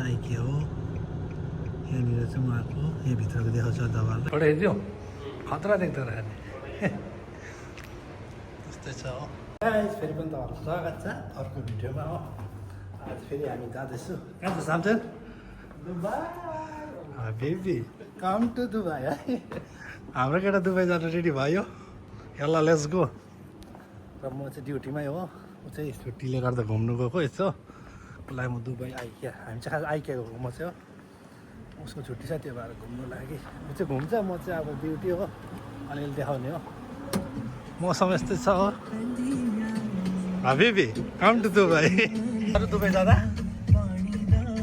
चाहिँ आइकिया हो। यहाँनिर चाहिँ उहाँको यहाँ भित्रको देखाउँछ तपाईँहरूलाई पठाइदियो खतरा देख्दो रहेछ त्यस्तै छ हो। फेरि पनि तपाईँहरूको स्वागत छ अर्को भिडियोमा हो। आज फेरि हामी जाँदैछु कहाँ छ सामसेन Dubai baby come to Dubai है। हाम्रो केटा दुबई जानु रेडी भयो यल्ला लेट्स गो। र म चाहिँ ड्युटीमै हो ऊ चाहिँ छुट्टीले गर्दा घुम्नु गएको यसो उसलाई म दुबई आइकिया हामी चाहिँ खास आइकिया गएको म चाहिँ हो। उसको छुट्टी छ त्यो भएर घुम्नु लागि ऊ चाहिँ घुम्छ म चाहिँ अब ड्युटी हो अलिअलि देखाउने हो। मौसम यस्तै छ हो। बेबी कम टु दुबई अरू दुबई जाँदा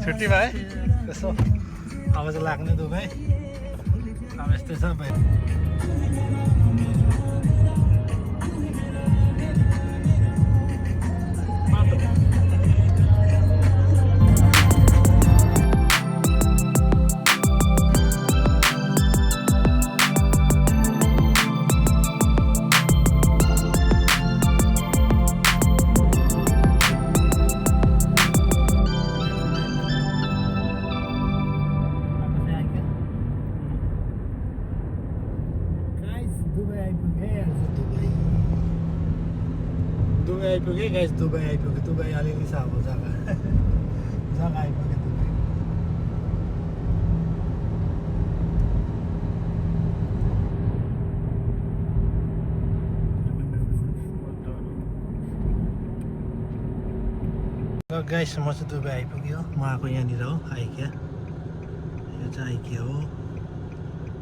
छुट्टी भयो यसो अब चाहिँ लाग्ने दुबई अब यस्तै छ भाइ। दुबई आइपुग्यो गाइस दुबई आइपुग्यो। दुबई अलिअलि छ अब जग्गा जग्गा आइपुग्यो दुबई। ल गाइस म चाहिँ दुबई आइपुग्यो म आएको यहाँनिर हो आइकिया। यो चाहिँ आइकिया हो।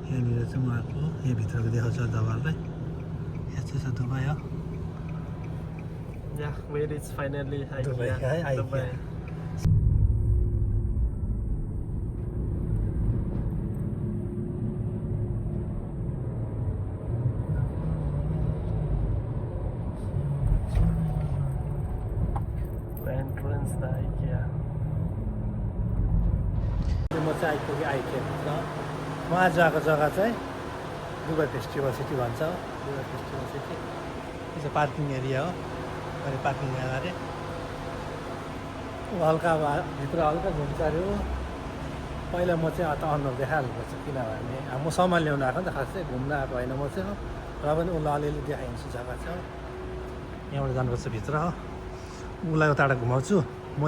यहाँनिर चाहिँ म आएको यहाँ भित्रको देखाउँछ तपाईँहरूलाई यस्तै छ दुबई हो। Yeah, we reached finally Dubai, IKEA. Dubai. The entrance the IKEA. म चाहिँ आइपुगेँ आइकिया म आज आएको जग्गा चाहिँ दुबई फेस्टिभल सिटी भन्छ। दुबई फेस्टिभल सिटी यो चाहिँ पार्किङ एरिया हो। अनि पार्किङ अरे हल्का भित्र हल्का घुम्छ अरे हो। पहिला म चाहिँ अत अनुहार देखाइहाल्नुपर्छ किनभने म सामान ल्याउनु आएको नि त खास चाहिँ घुम्न आएको होइन म चाहिँ हो। र पनि उसलाई अलिअलि देखाइदिन्छु जग्गा छ यहाँबाट जानुपर्छ भित्र हो। उसलाई उताबाट घुमाउँछु म।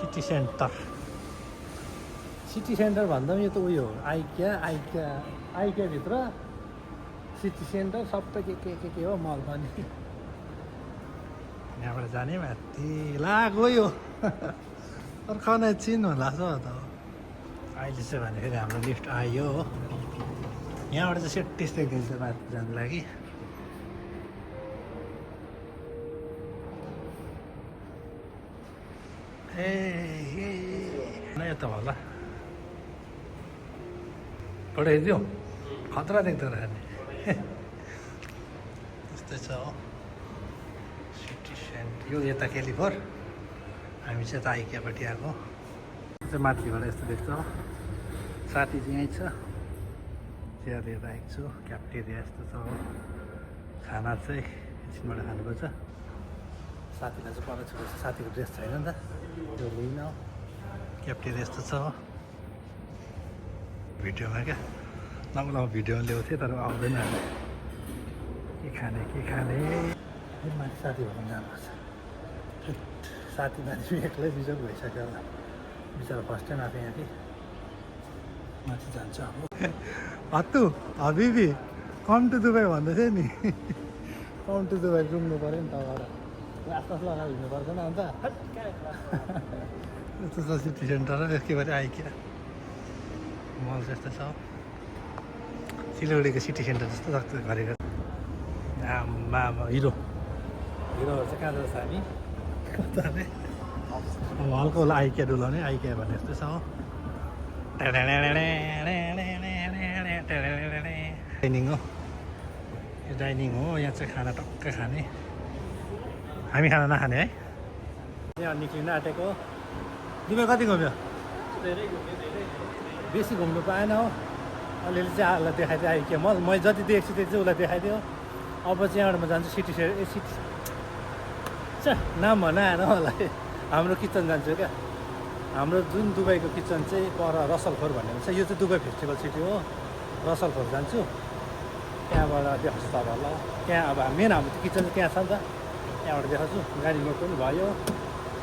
सिटी सेन्टर सिटी सेन्टर भन्दा पनि यो त उयो हो आइकिया आइकिया आइकियाभित्र सिटी सेन्टर सबै के हो मल पनि। यहाँबाट जाने माथि ला गयो अर्खनै चिन्नु होला छ त अहिले चाहिँ भने फेरि हाम्रो लिफ्ट आयो हो। यहाँबाट चाहिँ सेट्टिस देखिन्छ माथि जानु लागि। ए यता होला पठाइदियो खतरा देख्दो रहेछ त्यस्तै छ हो। यो यता क्यालिफोर हामी चाहिँ यता आइकियापट्टि आएको चाहिँ माथिबाट यस्तो देख्छ हो। साथी चाहिँ यहीँ छ चिया लिएर आएको छु। क्याफ्टेरिया यस्तो छ हो। खाना चाहिँ एकछिनबाट खानुपर्छ। साथीलाई चाहिँ पर छु साथीको ड्रेस छैन नि त त्यो लिन हो। क्याफ्टेरिया यस्तो छ हो भिडियोमा क्या लामो भिडियोमा ल्याउँथेँ तर आउँदैन के खाने माथि साथी भएर जानुपर्छ। साथी माथि एक्लै बिजोग भइसक्यो होला बिचरा फर्स्ट टाइम आएको यहाँ कि माथि जान्छ अब हत्तु हबिबी कम टु दुबई भन्दै थियो नि कम टु दुबई रुङ्नु पऱ्यो नि तबाट लास्ट लगाएर हिँड्नु पर्दैन अन्त यस्तो छ सिटी सेन्टर र के भरे आइकिया मल जस्तो छ। सिलगढीको सिटी सेन्टर जस्तो लाग्छ घरेको आमा हिरो हिरोहरू चाहिँ कहाँ जान्छ हामी अब हल्का होला आइकिया डुलाउने आइकिया भने जस्तो छ हो। डाइनिङ हो यो डाइनिङ हो। यहाँ चाहिँ खाना टक्कै खाने हामी खाना नखाने है। यहाँ निक्लिन आँटेको दुबई कति घुम्यो बेसी घुम्नु पाएन हो। अलिअलि चाहिँ आलाई देखाइदियो आइकिया मैले जति देखेको छु त्यति चाहिँ उसलाई देखाइदियो। अब चाहिँ यहाँबाट म जान्छु सिटी नाम भन आएन मलाई हाम्रो किचन जान्छु क्या हाम्रो जुन दुबईको किचन चाहिँ पर रसलखोर भन्ने हुन्छ यो चाहिँ दुबई फेस्टिभल सिटी हो रसलखोर जान्छु त्यहाँबाट देखाउँछु तपाईँहरूलाई त्यहाँ अब मेन हाम्रो किचन चाहिँ त्यहाँ छ नि त त्यहाँबाट देखाउँछु गाडी मोड पनि भयो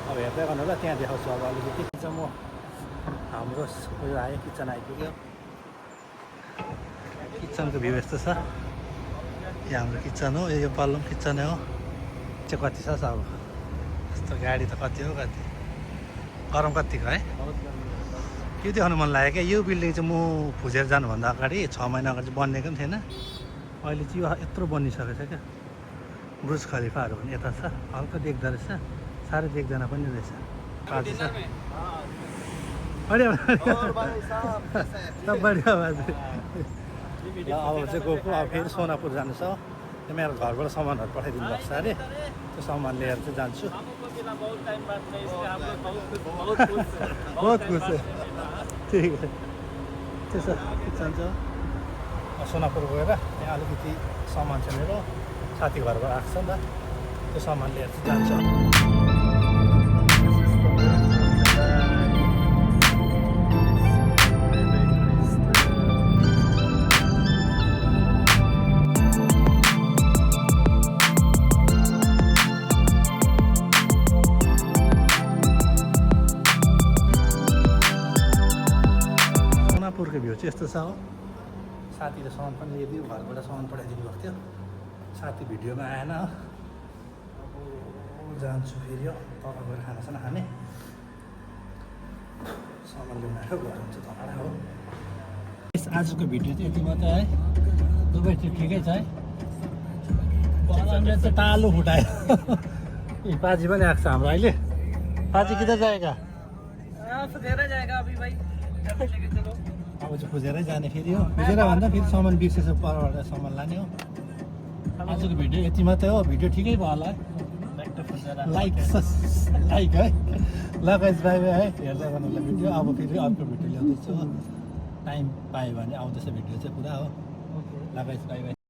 अब हेर्दै गर्नु होला त्यहाँ देखाउँछु अब अलिकति चाहिँ म हाम्रो उयो आयो किचन आइपुग्यो किचनको भ्यू यस्तो छ यो हाम्रो किचन हो यो पल्लो किचन हो चाहिँ कति छ अब यस्तो गाडी त कति हो कति गरम कतिको है यो देखाउनु मन लाग्यो क्या यो बिल्डिङ चाहिँ म फुजेर जानुभन्दा अगाडि 6 महिना अगाडि चाहिँ बनिएको पनि थिएन अहिले चाहिँ यो यत्रो बनिसकेको छ क्या ब्रुज खलिफाहरू पनि यता छ हल्का देख्दो रहेछ साह्रै देख्दैन पनि रहेछ बाजे छ सब बढिया बाजे अब चाहिँ गएको अब फेरि सोनापुर जानु छ त्यो मेरो घरबाट सामानहरू पठाइदिनु भएको छ अरे त्यो सामान लिएर चाहिँ जान्छु बहुत खुस है ठिक है त्यसो किचन छ सोनापुर गएर त्यहाँ अलिकति सामान छ मेरो साथी घरबाट आएको छ नि त त्यो सामान लिएर चाहिँ जान्छु सोनापुरको भ्यू चाहिँ यस्तो छ हो साथीले सामान पनि ल्याइदियो घरबाट सामान पठाइदिनु भएको थियो साथी भिडियोमा आएन हो जान्छु फेरि हो तपाईँ गएर खानासाना खाने सामान ल्याउनु आएको घर हुन्छ तपाईँ हो आजको भिडियो चाहिँ यति मात्रै है दुबई ट्रिप ठिकै छ है गरमले चाहिँ तालु फुटायो ए पाजी पनि आएको छ हाम्रो अहिले पाजी किता जाएगा अब चाहिँ खोजेरै जाने फेरि हो खोजेर भन्दा फेरि सामान बिर्सेछ परबाट सामान लाने हो आजको भिडियो यति मात्रै हो भिडियो ठिकै भयो होला है लाइक है ल गाइस बाई बाई है हेर्दै गर्नुलाई भिडियो अब फेरि अर्को भिडियो ल्याउँदैछु टाइम पायो भने आउँदैछ भिडियो चाहिँ पुरा हो ल गाइस बाई बाई